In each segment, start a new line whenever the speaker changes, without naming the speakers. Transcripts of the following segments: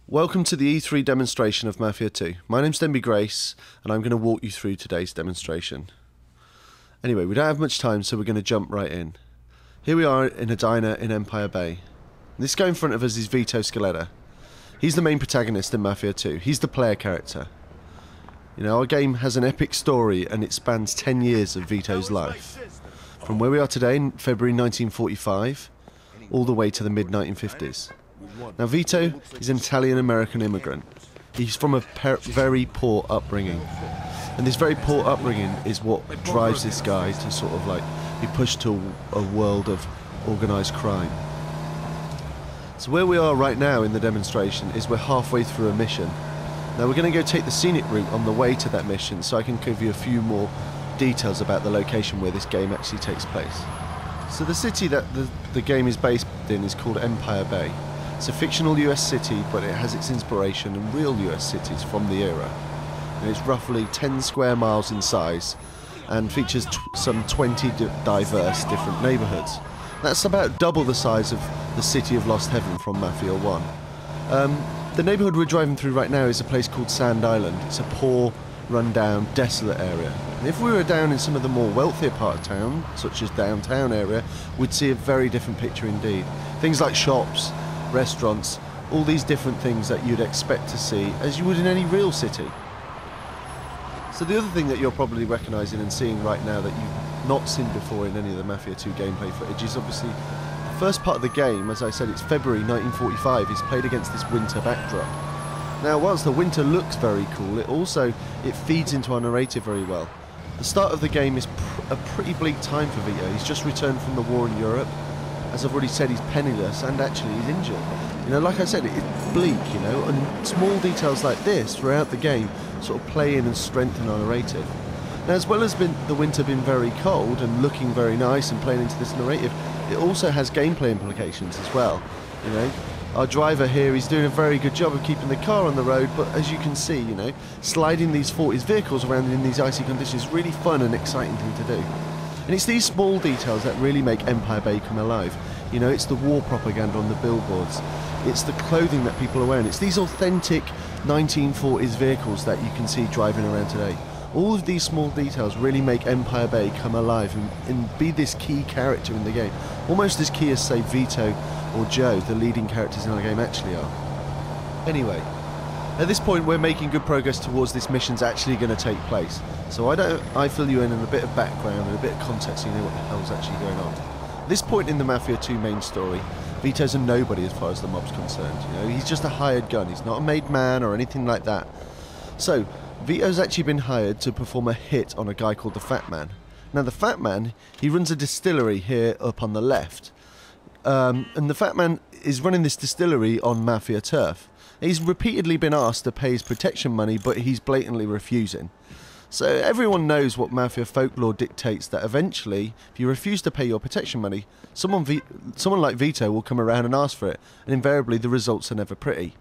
Welcome to the E3 demonstration of Mafia 2. My name's Denby Grace, and I'm going to walk you through today's demonstration. Anyway, we don't have much time, so we're going to jump right in. Here we are in a diner in Empire Bay. This guy in front of us is Vito Scaletta. He's the main protagonist in Mafia 2. He's the player character. You know, our game has an epic story, and it spans 10 years of Vito's life. From where we are today, in February 1945, all the way to the mid-1950s. Now, Vito is an Italian-American immigrant. He's from a very poor upbringing. And this very poor upbringing is what drives this guy to sort of like be pushed to a world of organised crime. So where we are right now in the demonstration is we're halfway through a mission. Now we're going to go take the scenic route on the way to that mission, so I can give you a few more details about the location where this game actually takes place. So the city that the game is based in is called Empire Bay. It's a fictional US city, but it has its inspiration in real US cities from the era. And it's roughly 10 square miles in size and features some 20 diverse different neighbourhoods. That's about double the size of the city of Lost Heaven from Mafia 1. The neighbourhood we're driving through right now is a place called Sand Island. It's a poor, run-down, desolate area. And if we were down in some of the more wealthier part of town, such as downtown area, we'd see a very different picture indeed. Things like shops, restaurants, all these different things that you'd expect to see as you would in any real city. So the other thing that you're probably recognising and seeing right now that you've not seen before in any of the Mafia 2 gameplay footage is obviously the first part of the game. As I said, it's February 1945, is played against this winter backdrop. Now whilst the winter looks very cool, it feeds into our narrative very well. The start of the game is a pretty bleak time for Vito. He's just returned from the war in Europe. As I've already said, he's penniless and actually he's injured. You know, like I said, it's bleak, you know, and small details like this throughout the game sort of play in and strengthen our narrative. Now, as well as the winter being very cold and looking very nice and playing into this narrative, it also has gameplay implications as well. You know, our driver here, he's doing a very good job of keeping the car on the road, but as you can see, you know, sliding these 40s vehicles around in these icy conditions is really fun and exciting thing to do. And it's these small details that really make Empire Bay come alive. You know, it's the war propaganda on the billboards. It's the clothing that people are wearing. It's these authentic 1940s vehicles that you can see driving around today. All of these small details really make Empire Bay come alive and be this key character in the game. Almost as key as, say, Vito or Joe, the leading characters in our game, actually are. Anyway, at this point we're making good progress towards this mission's actually going to take place. So why don't I fill you in on a bit of background and a bit of context so you know what the hell's actually going on. At this point in the Mafia 2 main story, Vito's a nobody as far as the mob's concerned. You know, he's just a hired gun. He's not a made man or anything like that. So Vito's actually been hired to perform a hit on a guy called the Fat Man. Now the Fat Man, he runs a distillery here up on the left. And the Fat Man is running this distillery on Mafia turf. He's repeatedly been asked to pay his protection money, but he's blatantly refusing. So everyone knows what Mafia folklore dictates, that eventually, if you refuse to pay your protection money, someone like Vito will come around and ask for it, and invariably the results are never pretty.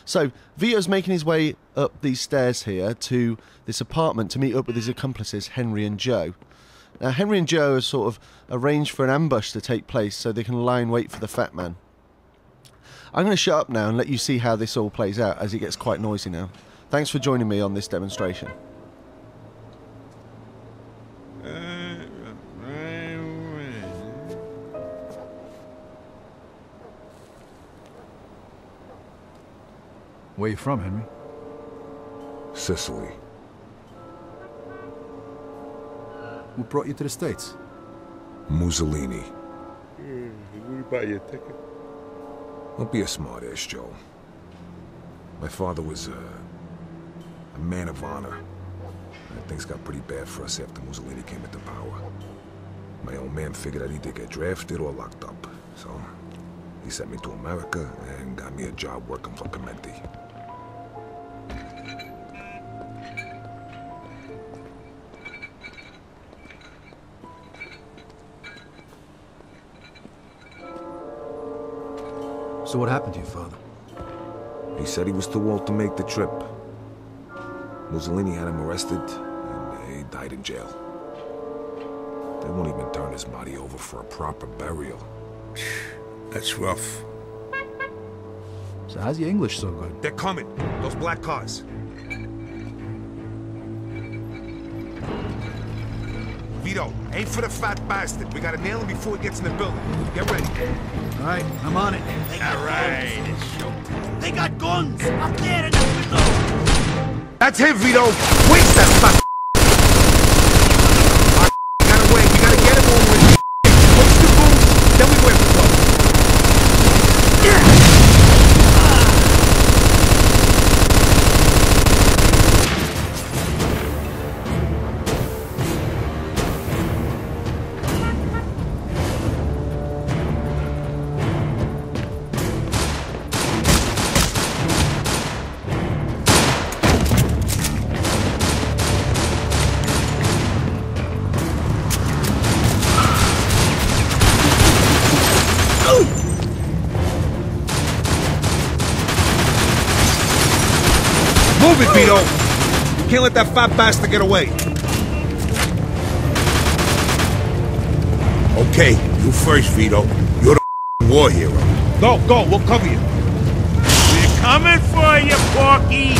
So Vito's making his way up these stairs here to this apartment to meet up with his accomplices, Henry and Joe. Now Henry and Joe have sort of arranged for an ambush to take place so they can lie in wait for the Fat Man. I'm going to shut up now and let you see how this all plays out, as it gets quite noisy now. Thanks for joining me on this demonstration.
Where you from, Henry?
Sicily.
Who brought you to the States?
Mussolini.
We buy you a ticket.
Don't be a smart-ass, Joe. My father was a man of honor. And things got pretty bad for us after Mussolini came into power. My old man figured I'd either get drafted or locked up. So he sent me to America and got me a job working for Clemente.
So what happened to your father?
He said he was too old to make the trip. Mussolini had him arrested, and he died in jail. They won't even turn his body over for a proper burial.
That's rough.
So how's your English so good?
They're coming. Those black cars. Vito, aim for the fat bastard. We gotta nail him before he gets in the building. Get ready.
All right, I'm on it.
All right, it's showtime. They got guns up there in the window.
That's him, Vito. Waste that fat. We gotta wait. We gotta get him over with. Post the boots, then we wait for them. Move it, Vito! You can't let that fat bastard get away. Okay, you first, Vito. You're the war hero. Go, go, we'll cover you.
We're coming for you, Porky.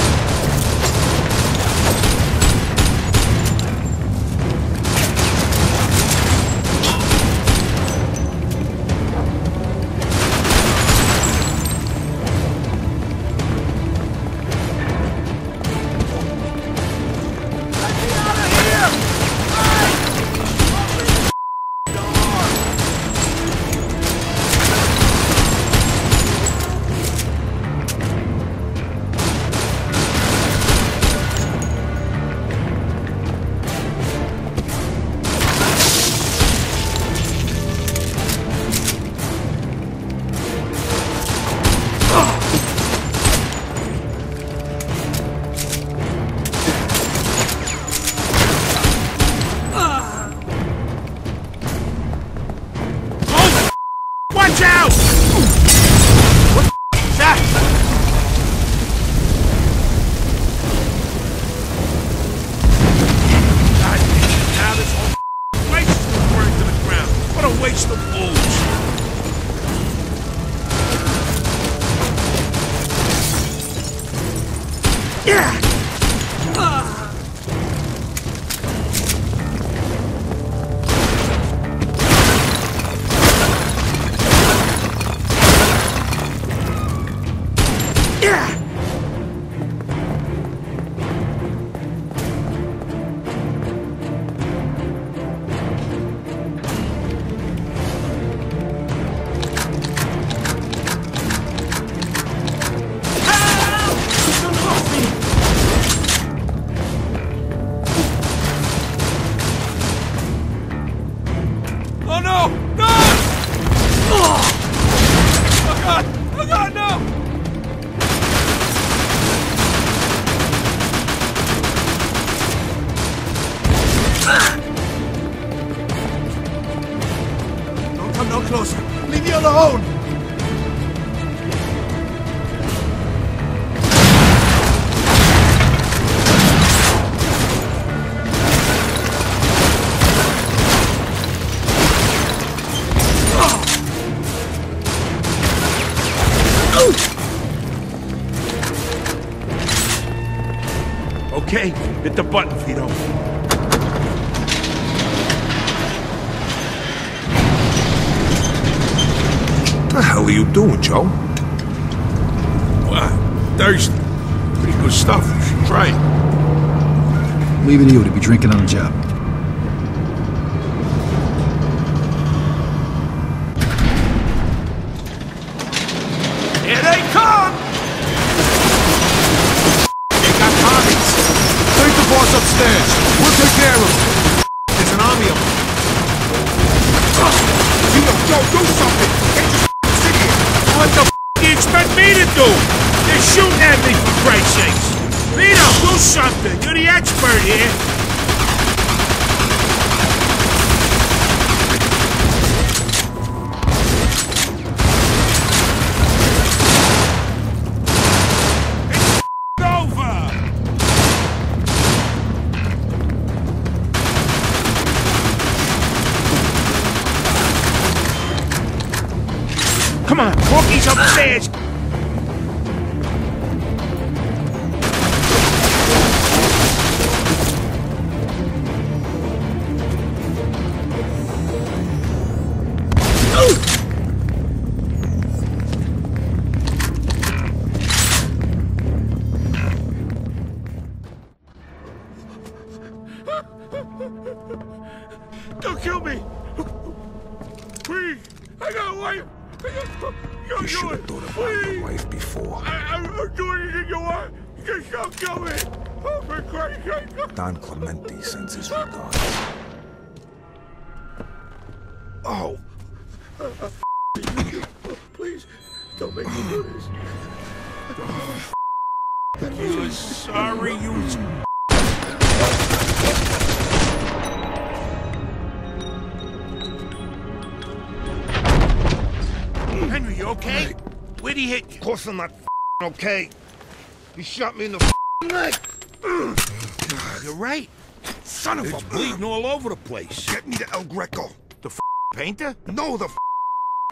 Watch out! What is that? God damn, now this whole place is burning to the ground. What a waste of booze. Yeah! Oh no! No! Oh god! Oh god, no!
Don't come no closer. Leave me alone!
Okay, hit the button, Vito.
What the hell are you doing, Joe?
What? Thirsty. Pretty good stuff. You should try it.
Leaving you to be drinking on the job.
Here they come!
They got commies. Take the boss upstairs. We'll take care of him. There's an army of them. Vito, Joe, do something. Can't just sit here.
What the do you expect me to do? They're shooting at me, for Christ's sakes. Vito, do something. You're the expert here. It's over. Come on, Porky's upstairs. Don't kill me! Please! I got a wife!
You should have thought about your wife before.
I'll do anything you want! Just don't kill me! Oh, for Christ's sake!
Don Clemente sends his regards.
Oh! Please, don't make me do this. You're sorry, you... Henry, you okay? Where'd he hit you?
Of course I'm not okay. He shot me in the leg.
You're right.
Son of
It's
a...
bleeding all over the place.
Get me to El Greco.
The painter?
No, the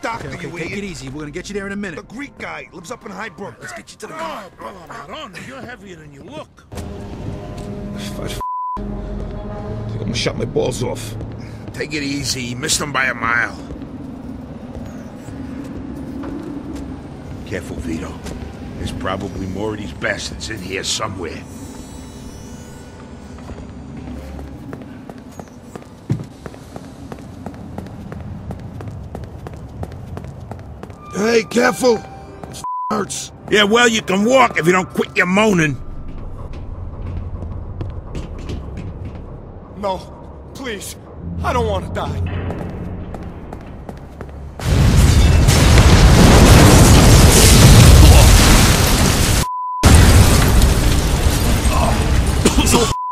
doctor,
Okay,
you
take
idiot.
it easy. We're gonna get you there in a
The
minute.
Greek guy lives up in Highbrook. Let's get you to the car.
Oh, Madonna, you're heavier than you look.
I think I'm gonna shut my balls off.
Take it easy. You missed him by a mile. Careful, Vito. There's probably more of these bastards in here somewhere.
Hey, careful! It hurts.
Yeah, well, you can walk if you don't quit your moaning.
No, please. I don't want to die.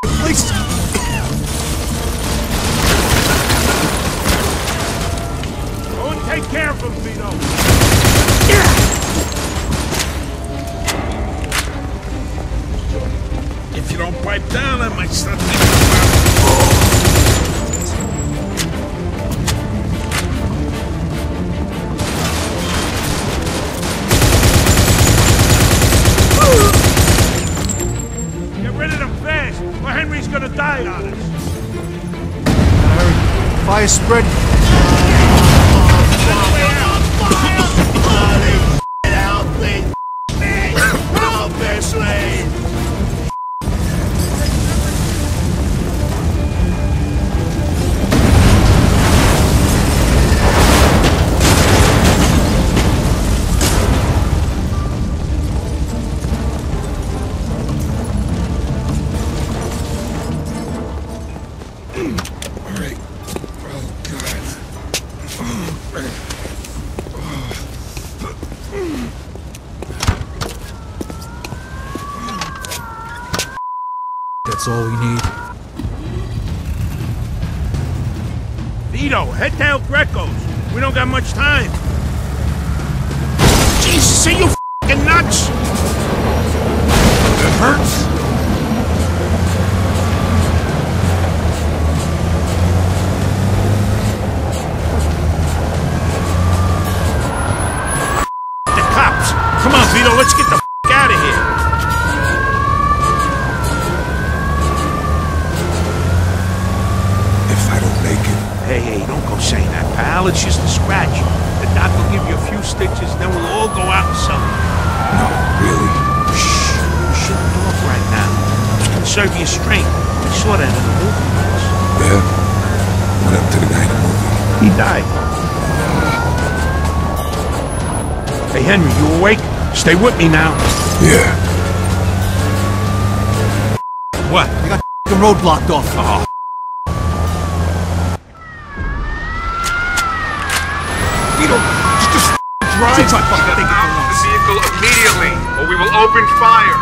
Place.
Go and take care of him, Vito. If you don't pipe down, I might start thinking about... Get rid of them fast, or Henry's gonna die on us.
Hurry. Fire spread. That's all we need.
Vito, head to El Greco's. We don't got much time. Jesus, are you f***ing nuts?
It hurts.
The cops. Come on, Vito, let's get the f*** out of here.
If I don't make it,
Hey, don't go saying that, pal. It's just a scratch. The doc will give you a few stitches, then we'll all go out and sell them.
no, really.
Shh. You shouldn't talk right now. It's gonna serve you straight. We saw that in the movie once.
Yeah? What happened to the guy in the movie?
He died. Hey, Henry, you awake? Stay with me now.
Yeah.
What?
We got the road blocked off.
Oh.
Vito, just drive.
Since I fucking think
Out of the vehicle immediately, or we will open fire.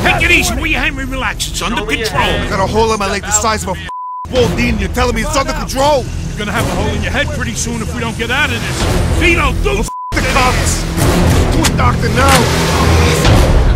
Take it easy, will you, Henry? Relax. It's under control.
I got a hole in my leg the size of a ball, Dean. You're telling me it's under control?
You're gonna have a hole in your head pretty soon if we don't get out of this. Vito, do
The cops! To a doctor now!